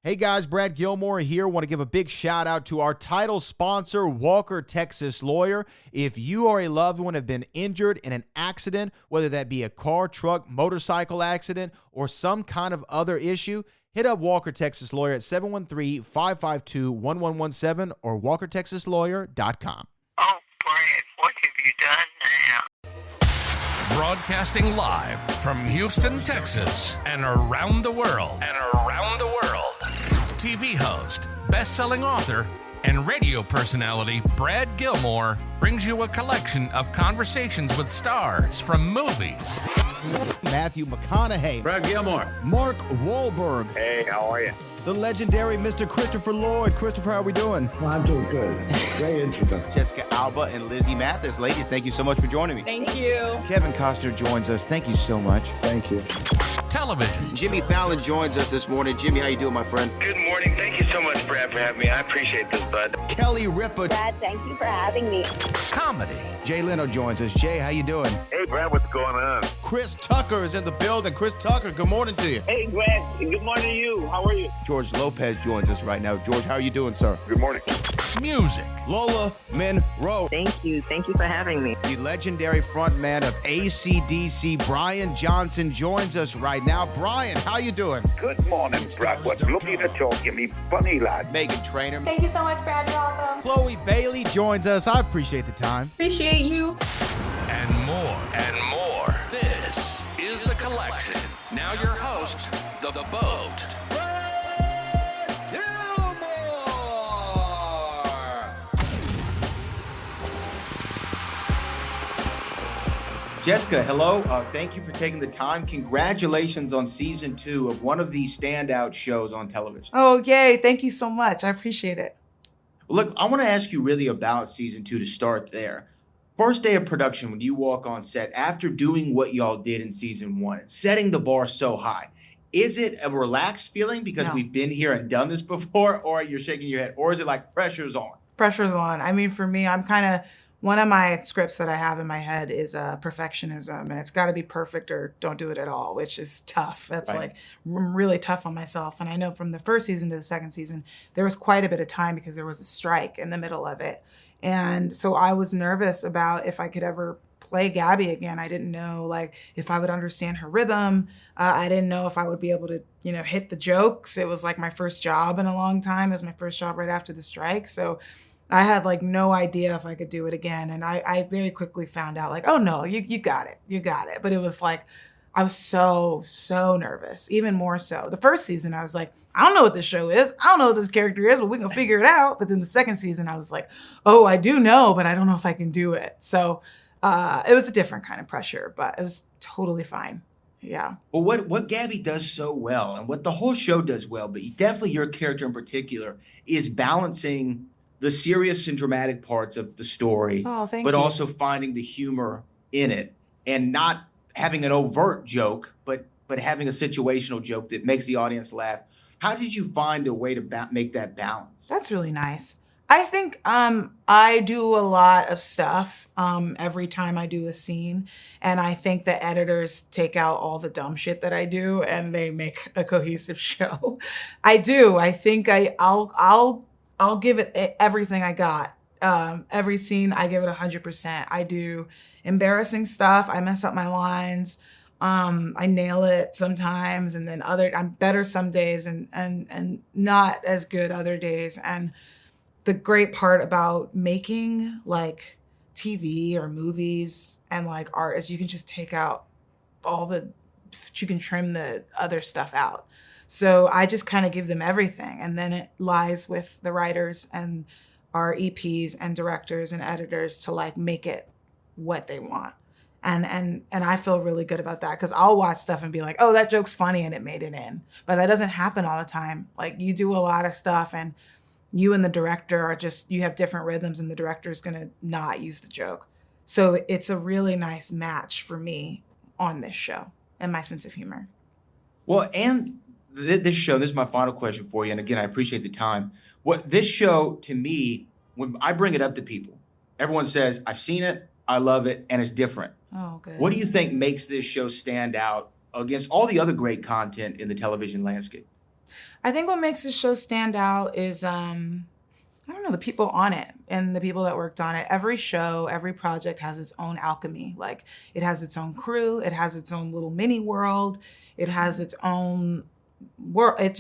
Hey guys, Brad Gilmore here. Want to give a big shout out to our title sponsor, Walker Texas Lawyer. If you or a loved one have been injured in an accident, whether that be a car, truck, motorcycle accident, or some kind of other issue, hit up Walker Texas Lawyer at 713-552-1117 or walkertexaslawyer.com. Oh, Brad, what have you done now? Broadcasting live from Houston, Texas, and around the world. TV host, best-selling author, and radio personality Brad Gilmore brings you a collection of conversations with stars from movies. Matthew McConaughey. Brad Gilmore. Mark Wahlberg. Hey, how are you? The legendary Mr. Christopher Lloyd. Christopher, how are we doing? Well, I'm doing good. Great introduction. Jessica Alba and Lizzie Mathers. Ladies, thank you so much for joining me. Thank you. Kevin Costner joins us. Thank you so much. Thank you. Television. Jimmy Fallon joins us this morning. Jimmy, how you doing, my friend? Good morning. Thank you so much, Brad, for having me. I appreciate this, bud. Kelly Ripa. Brad, thank you for having me. Comedy. Jay Leno joins us. Jay, how you doing? Hey, Brad, what's going on? Chris Tucker is in the building. Chris Tucker, good morning to you. Hey, Brad. Good morning to you. How are you? George Lopez joins us right now. George, how are you doing, sir? Good morning. Music. Lola Monroe. Thank you. Thank you for having me. The legendary frontman of AC/DC, Brian Johnson, joins us right now. Brian, how you doing? Good morning, Brad. What looking to talk to me funny, lad. Megan Trainor. Thank you so much, Brad. You're awesome. Chloe Bailey joins us. I appreciate the time. Appreciate you. And more. This is The Collection. Now your host, The Boat. Jessica, hello. Thank you for taking the time. Congratulations on season 2 of one of the standout shows on television. Oh, yay. Thank you so much. I appreciate it. Look, I want to ask you really about season 2 to start there. First day of production, when you walk on set, after doing what y'all did in season 1, and setting the bar so high, is it a relaxed feeling because we've been here and done this before, or you're shaking your head, or is it like pressure's on? Pressure's on. I mean, for me, I'm kind of, one of my scripts that I have in my head is perfectionism, and it's got to be perfect or don't do it at all, which is tough. That's like really tough on myself. And I know from the first season to the second season, there was quite a bit of time because there was a strike in the middle of it. And so I was nervous about if I could ever play Gaby again. I didn't know like if I would understand her rhythm. I didn't know if I would be able to, hit the jokes. It was like my first job in a long time. It was my first job right after the strike. So I had like no idea if I could do it again. And I very quickly found out like, oh no, you got it. You got it. But it was like, I was so nervous, even more so. The first season, I was like, I don't know what this show is. I don't know what this character is, but we can figure it out. But then the second season, I was like, oh, I do know, but I don't know if I can do it. So it was a different kind of pressure, but it was totally fine. Yeah. Well, what Gaby does so well, and what the whole show does well, but definitely your character in particular, is balancing the serious and dramatic parts of the story, but also finding the humor in it, and not having an overt joke, but having a situational joke that makes the audience laugh. How did you find a way to make that balance? That's really nice. I think I do a lot of stuff every time I do a scene, and I think the editors take out all the dumb shit that I do, and they make a cohesive show. I do. I think I'll give it everything I got. Every scene, I give it 100%. I do embarrassing stuff. I mess up my lines. I nail it sometimes, and then I'm better some days and not as good other days. And the great part about making like TV or movies and like art is you can just take out you can trim the other stuff out. So I just kind of give them everything. And then it lies with the writers and our EPs and directors and editors to like make it what they want. And I feel really good about that because I'll watch stuff and be like, oh, that joke's funny and it made it in. But that doesn't happen all the time. Like you do a lot of stuff and you and the director are you have different rhythms and the director is going to not use the joke. So it's a really nice match for me on this show and my sense of humor. Well, and this show, this is my final question for you. And again, I appreciate the time. This show, to me, when I bring it up to people, everyone says, I've seen it, I love it, and it's different. Oh, good. What do you think makes this show stand out against all the other great content in the television landscape? I think what makes this show stand out is, I don't know, the people on it and the people that worked on it. Every show, every project has its own alchemy. Like, it has its own crew, it has its own little mini world, it has its own world. It's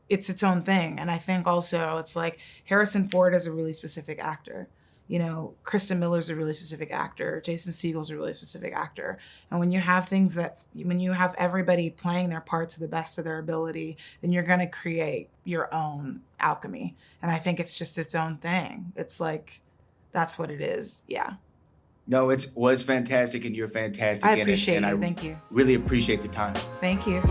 its own thing. And I think also it's like Harrison Ford is a really specific actor. You know, Kristen Miller's a really specific actor. Jason Segel's a really specific actor. And when you have when you have everybody playing their part to the best of their ability, then you're going to create your own alchemy. And I think it's just its own thing. It's like, that's what it is. Yeah. No, it was fantastic, and you're fantastic. I appreciate it. Thank you. Really appreciate the time. Thank you.